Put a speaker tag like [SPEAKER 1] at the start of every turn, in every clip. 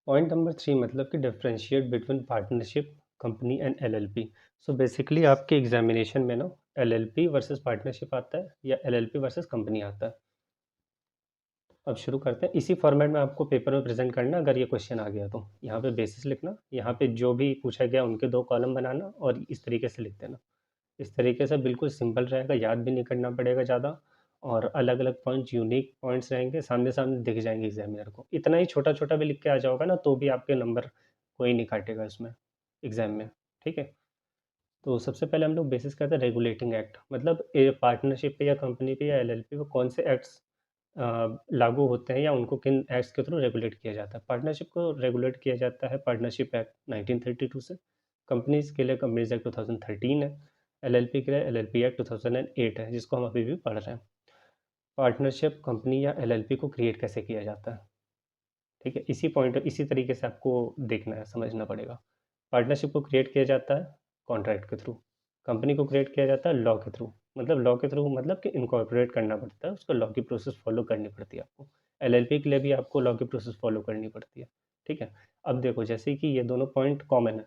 [SPEAKER 1] Point number 3 मतलब कि differentiate between partnership company and LLP. So basically आपके examination में ना एलएलपी वर्सेस पार्टनरशिप आता है या एलएलपी वर्सेस कंपनी आता है। अब शुरू करते हैं, इसी फॉर्मेट में आपको पेपर में प्रेजेंट करना। अगर ये क्वेश्चन आ गया तो यहाँ पे बेसिस लिखना, यहाँ पे जो भी पूछा गया उनके 2 कॉलम बनाना और इस तरीके से लिख देना। इस तरीके से बिल्कुल सिंपल रहेगा, याद भी नहीं करना पड़ेगा ज़्यादा। और अलग अलग पॉइंट्स, यूनिक पॉइंट्स रहेंगे, सामने सामने दिख जाएंगे एग्जामिनर को। इतना ही छोटा छोटा भी लिख के आ जाओगा ना तो भी आपके नंबर कोई नहीं काटेगा इसमें, एग्जाम में। ठीक है। तो सबसे पहले हम लोग बेसिस करते हैं रेगुलेटिंग एक्ट, मतलब पार्टनरशिप पे या कंपनी पे या एलएलपी पे कौन से एक्ट्स लागू होते हैं या उनको किन एक्ट्स के थ्रू रेगुलेट किया जाता है। पार्टनरशिप को रेगुलेट किया जाता है पार्टनरशिप एक्ट 1932 से। कंपनीज के लिए कंपनीज एक्ट 2013 है। एलएलपी के लिए एलएलपी एक्ट 2008 है, जिसको हम अभी भी पढ़ रहे हैं। पार्टनरशिप कंपनी या एलएलपी को क्रिएट कैसे किया जाता है, ठीक है, इसी तरीके से आपको देखना है, समझना पड़ेगा। पार्टनरशिप को क्रिएट किया जाता है कॉन्ट्रैक्ट के थ्रू। कंपनी को क्रिएट किया जाता है लॉ के थ्रू। मतलब लॉ के थ्रू मतलब कि इनकॉर्पोरेट करना पड़ता है, उसको लॉ की प्रोसेस फॉलो करनी पड़ती है आपको। एलएलपी के लिए भी आपको लॉ की प्रोसेस फॉलो करनी पड़ती है। ठीक है। अब देखो, जैसे कि ये दोनों पॉइंट कॉमन है,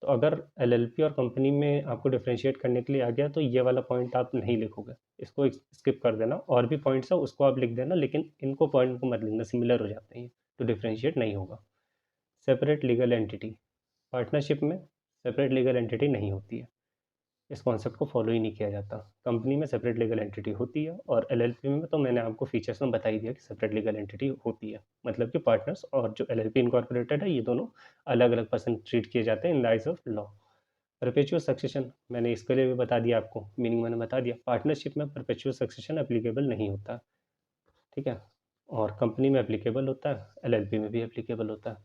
[SPEAKER 1] तो अगर एलएलपी और कंपनी में आपको डिफरेंशिएट करने के लिए आ गया तो ये वाला पॉइंट आप नहीं लिखोगे, इसको स्किप कर देना। और भी पॉइंट्स है उसको आप लिख देना, लेकिन इनको पॉइंट को मत लिखना, सिमिलर हो जाते हैं तो डिफरेंशिएट नहीं होगा। सेपरेट लीगल एंटिटी, पार्टनरशिप में सेपरेट लीगल एंटिटी नहीं होती है, इस कॉन्सेप्ट को फॉलो ही नहीं किया जाता। कंपनी में सेपरेट लीगल एंटिटी होती है और एलएलपी में तो मैंने आपको फीचर्स में बता ही दिया कि सेपरेट लीगल एंटिटी होती है। मतलब कि पार्टनर्स और जो एलएलपी इनकॉर्पोरेटेड है, ये दोनों अलग अलग पर्सन ट्रीट किए जाते हैं in the eyes of law. Perpetual succession मैंने इसके लिए भी बता दिया आपको, मीनिंग मैंने बता दिया। पार्टनरशिप में परपेचुअल सक्सेशन एप्लीकेबल नहीं होता। ठीक है। और कंपनी में एप्लीकेबल होता है, एलएलपी में भी एप्लीकेबल होता है।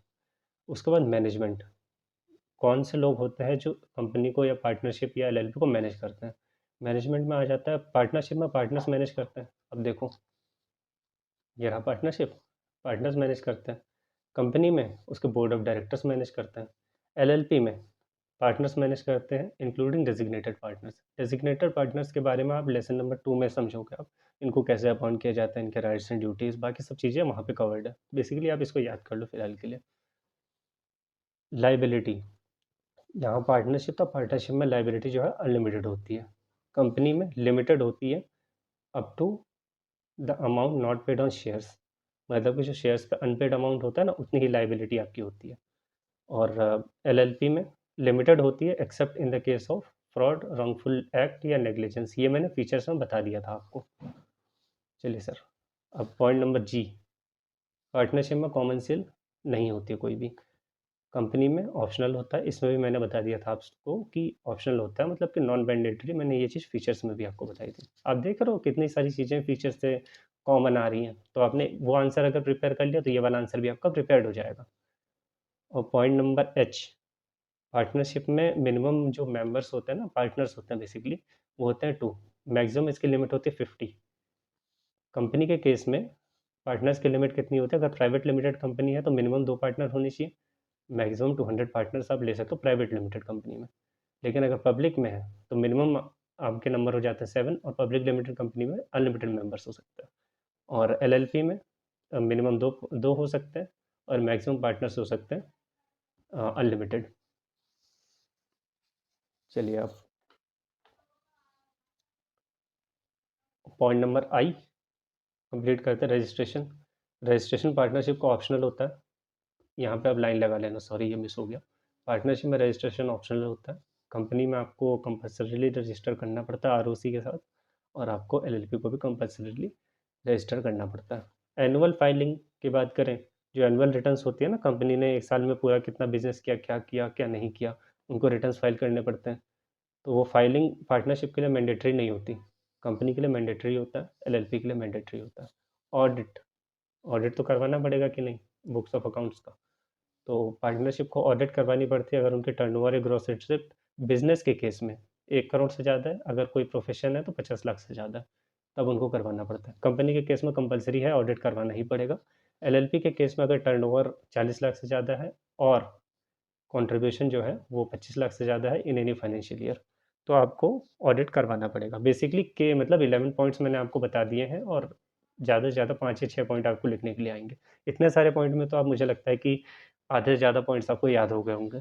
[SPEAKER 1] उसके बाद मैनेजमेंट, कौन से लोग होते हैं जो कंपनी को या पार्टनरशिप या एलएलपी को मैनेज करते हैं। मैनेजमेंट में आ जाता है, पार्टनरशिप में पार्टनर्स मैनेज करते हैं। अब देखो, ये रहा पार्टनरशिप, पार्टनर्स मैनेज करते हैं। कंपनी में उसके बोर्ड ऑफ डायरेक्टर्स मैनेज करते हैं। एलएलपी में पार्टनर्स मैनेज करते हैं including designated partners. Designated partners के बारे में आप लेसन नंबर 2 में समझोगे। आप इनको कैसे अपॉइंट किया जाता है, इनके राइट्स एंड ड्यूटीज़, बाकी सब चीज़ें वहाँ पे कवर्ड है। बेसिकली आप इसको याद कर लो फिलहाल के लिए। लाइबिलिटी, यहाँ पार्टनरशिप था, पार्टनरशिप में लाइबिलिटी जो है अनलिमिटेड होती है। कंपनी में लिमिटेड होती है, up to the amount not paid on shares. मतलब कि जो शेयर्स पे अनपेड अमाउंट होता है ना, उतनी ही लाइबिलिटी आपकी होती है। और एलएलपी में लिमिटेड होती है accept in the case of fraud, wrongful act या नेग्लिजेंस। ये मैंने फीचर्स में बता दिया था आपको। चलिए सर, अब पॉइंट नंबर जी, पार्टनरशिप में कॉमन सेल नहीं होती है कोई भी। कंपनी में ऑप्शनल होता है, इसमें भी मैंने बता दिया था आपको कि ऑप्शनल होता है, मतलब कि नॉन मैंडेटरी। मैंने ये चीज़ फीचर्स में भी आपको बताई थी। आप देख रहे हो कितनी सारी चीज़ें फीचर्स से कॉमन आ रही हैं, तो आपने वो आंसर अगर प्रिपेयर कर लिया तो ये वाला आंसर भी आपका प्रिपेयर्ड हो जाएगा। और पॉइंट नंबर एच, पार्टनरशिप में मिनिमम जो मेंबर्स होते हैं ना, पार्टनर्स होते हैं बेसिकली, वो होते हैं 2। मैक्सिमम इसकी लिमिट होती है 50। कंपनी के केस में पार्टनर्स की लिमिट कितनी होती है? अगर प्राइवेट लिमिटेड कंपनी है तो मिनिमम 2 पार्टनर होने चाहिए। मैक्सिमम 200 पार्टनर्स आप ले सकते हो प्राइवेट लिमिटेड कंपनी में। लेकिन अगर पब्लिक में है तो मिनिमम आपके नंबर हो जाते हैं 7, और पब्लिक लिमिटेड कंपनी में अनलिमिटेड मेंबर्स हो सकते हैं। और एलएलपी में मिनिमम दो दो हो सकते हैं और मैक्सिमम पार्टनर्स हो सकते हैं अनलिमिटेड। चलिए अब पॉइंट नंबर आई कंप्लीट करते हैं, रजिस्ट्रेशन। रजिस्ट्रेशन पार्टनरशिप का ऑप्शनल होता है। यहाँ पे आप लाइन लगा लेना, सॉरी ये मिस हो गया। पार्टनरशिप में रजिस्ट्रेशन ऑप्शनल होता है। कंपनी में आपको कंपल्सरीली रजिस्टर करना पड़ता है आरओसी के साथ, और आपको एलएलपी को भी कंपल्सरीली रजिस्टर करना पड़ता है। एनुअल फाइलिंग की बात करें, जो एनुअल रिटर्न्स होती है ना, कंपनी ने एक साल में पूरा कितना बिजनेस किया, क्या किया क्या नहीं किया, उनको रिटर्न्स फाइल करने पड़ते हैं। तो वो फाइलिंग पार्टनरशिप के लिए मैंडेटरी नहीं होती, कंपनी के लिए मैंडेटरी होता है, एलएलपी के लिए मैंडेटरी होता है। ऑडिट, ऑडिट तो करवाना पड़ेगा कि नहीं, बुक्स ऑफ अकाउंट्स का। तो पार्टनरशिप को ऑडिट करवानी पड़ती है अगर उनके टर्नओवर या ग्रॉस रिसिप्ट बिजनेस के केस में 1 करोड़ से ज़्यादा है। अगर कोई प्रोफेशन है तो 50 लाख से ज़्यादा है, तब उनको करवाना पड़ता है। कंपनी के केस में कंपलसरी है, ऑडिट करवाना ही पड़ेगा। एलएलपी के केस में अगर टर्नओवर 40 लाख से ज़्यादा है और कंट्रीब्यूशन जो है वो 25 लाख से ज़्यादा है इन एनी फाइनेंशियल ईयर, तो आपको ऑडिट करवाना पड़ेगा। बेसिकली के मतलब 11 पॉइंट्स मैंने आपको बता दिए हैं, और ज़्यादा से ज़्यादा 5 या 6 पॉइंट आपको लिखने के लिए आएंगे। इतने सारे पॉइंट में तो आप, मुझे लगता है कि आधे से ज़्यादा पॉइंट्स आपको याद हो गए होंगे।